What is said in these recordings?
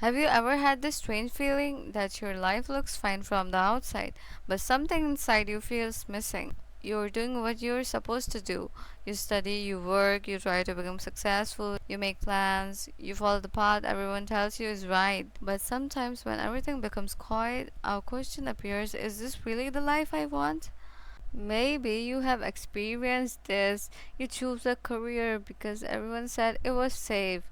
Have you ever had this strange feeling that your life looks fine from the outside, but something inside you feels missing? You're doing what you're supposed to do. You study, you work, you try to become successful, you make plans, you follow the path everyone tells you is right. But sometimes, when everything becomes quiet, our question appears: is this really the life I want? Maybe you have experienced this. You choose a career because everyone said it was safe.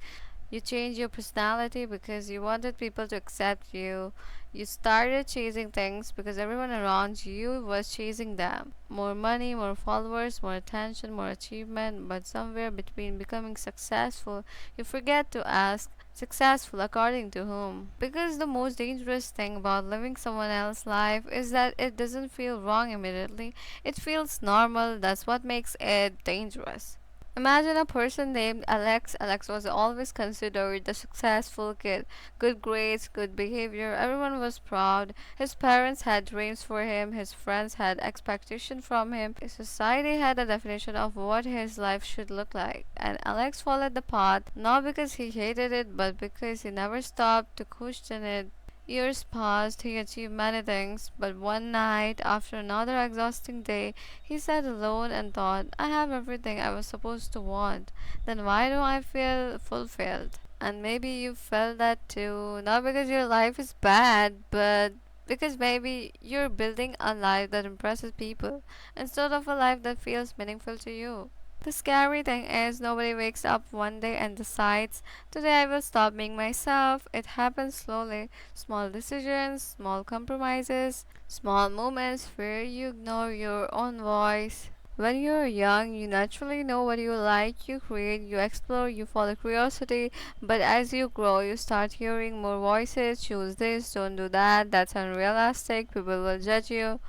You changed your personality because you wanted people to accept you. You started chasing things because everyone around you was chasing them. More money, more followers, more attention, more achievement, but somewhere between becoming successful, you forget to ask, successful according to whom? Because the most dangerous thing about living someone else's life is that it doesn't feel wrong immediately. It feels normal. That's what makes it dangerous. Imagine a person named Alex. Alex was always considered the successful kid. Good grades, good behavior, everyone was proud. His parents had dreams for him, his friends had expectations from him. Society had a definition of what his life should look like. And Alex followed the path not because he hated it, but because he never stopped to question it. Years passed, he achieved many things, but one night, after another exhausting day, he sat alone and thought, I have everything I was supposed to want. Then why don't I feel fulfilled? And maybe you felt that too, not because your life is bad, but because maybe you're building a life that impresses people instead of a life that feels meaningful to you. The scary thing is, nobody wakes up one day and decides, today I will stop being myself. It happens slowly. Small decisions, small compromises, small moments where you ignore your own voice. When you're young, you naturally know what you like, you create, you explore, you follow curiosity. But as you grow, you start hearing more voices: choose this, don't do that, that's unrealistic, people will judge you.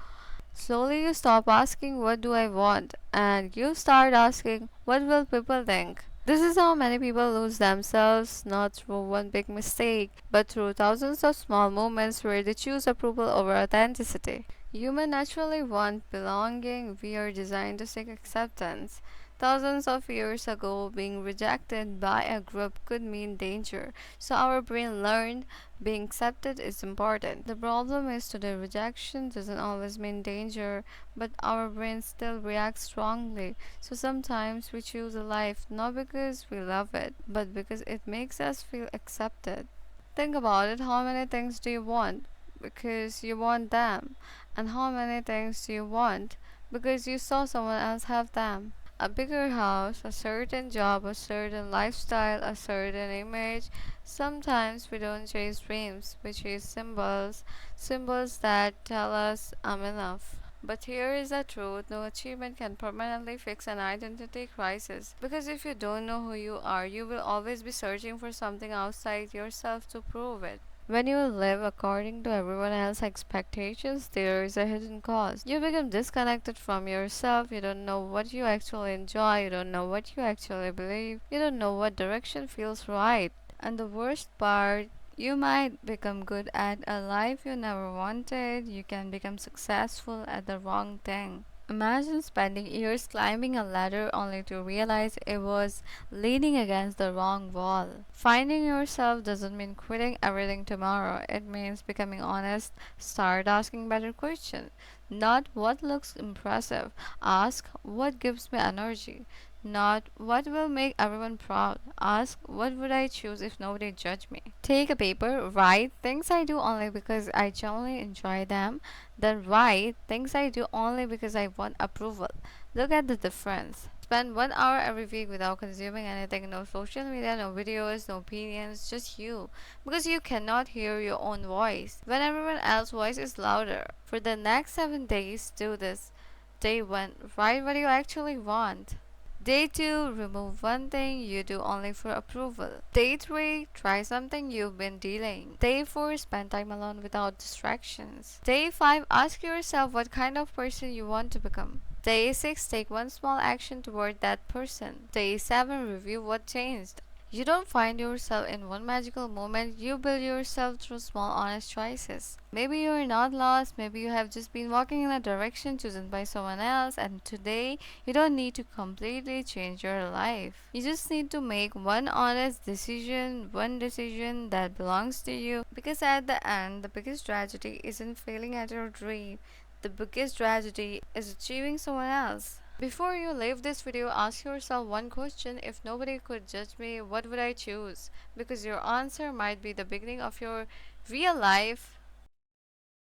Slowly, you stop asking, what do I want? And you start asking, what will people think? This is how many people lose themselves, not through one big mistake, but through thousands of small moments where they choose approval over authenticity. Humans naturally want belonging. We are designed to seek acceptance. Thousands of years ago, being rejected by a group could mean danger. So our brain learned being accepted is important. The problem is today rejection doesn't always mean danger, but our brain still reacts strongly. So sometimes we choose a life not because we love it, but because it makes us feel accepted. Think about it: how many things do you want because you want them? And how many things do you want because you saw someone else have them? A bigger house, a certain job, a certain lifestyle, a certain image. Sometimes we don't chase dreams, we chase symbols, symbols that tell us I'm enough. But here is the truth: no achievement can permanently fix an identity crisis. Because if you don't know who you are, you will always be searching for something outside yourself to prove it. When you live according to everyone else's expectations, there is a hidden cost. You become disconnected from yourself. You don't know what you actually enjoy. You don't know what you actually believe. You don't know what direction feels right. And the worst part, you might become good at a life you never wanted. You can become successful at the wrong thing. Imagine spending years climbing a ladder only to realize it was leaning against the wrong wall. Finding yourself doesn't mean quitting everything tomorrow. It means becoming honest. Start asking better questions. Not what looks impressive. Ask what gives me energy. Not what will make everyone proud. Ask what would I choose if nobody judged me. Take a paper, write things I do only because I genuinely enjoy them, then write things I do only because I want approval. Look at the difference. Spend 1 hour every week without consuming anything: no social media, no videos, no opinions, just you. Because you cannot hear your own voice when everyone else's voice is louder. For the next 7 days, do this. Day 1, write what you actually want. Day 2, remove one thing you do only for approval. Day 3, try something you've been delaying. Day 4, spend time alone without distractions. Day 5, ask yourself what kind of person you want to become. Day 6, take one small action toward that person. Day 7, review what changed. You don't find yourself in one magical moment, you build yourself through small, honest choices. Maybe you're not lost, maybe you have just been walking in a direction chosen by someone else, and today you don't need to completely change your life. You just need to make one honest decision, one decision that belongs to you. Because at the end, the biggest tragedy isn't failing at your dream, the biggest tragedy is achieving someone else. Before you leave this video, ask yourself one question: if nobody could judge me, what would I choose? Because your answer might be the beginning of your real life.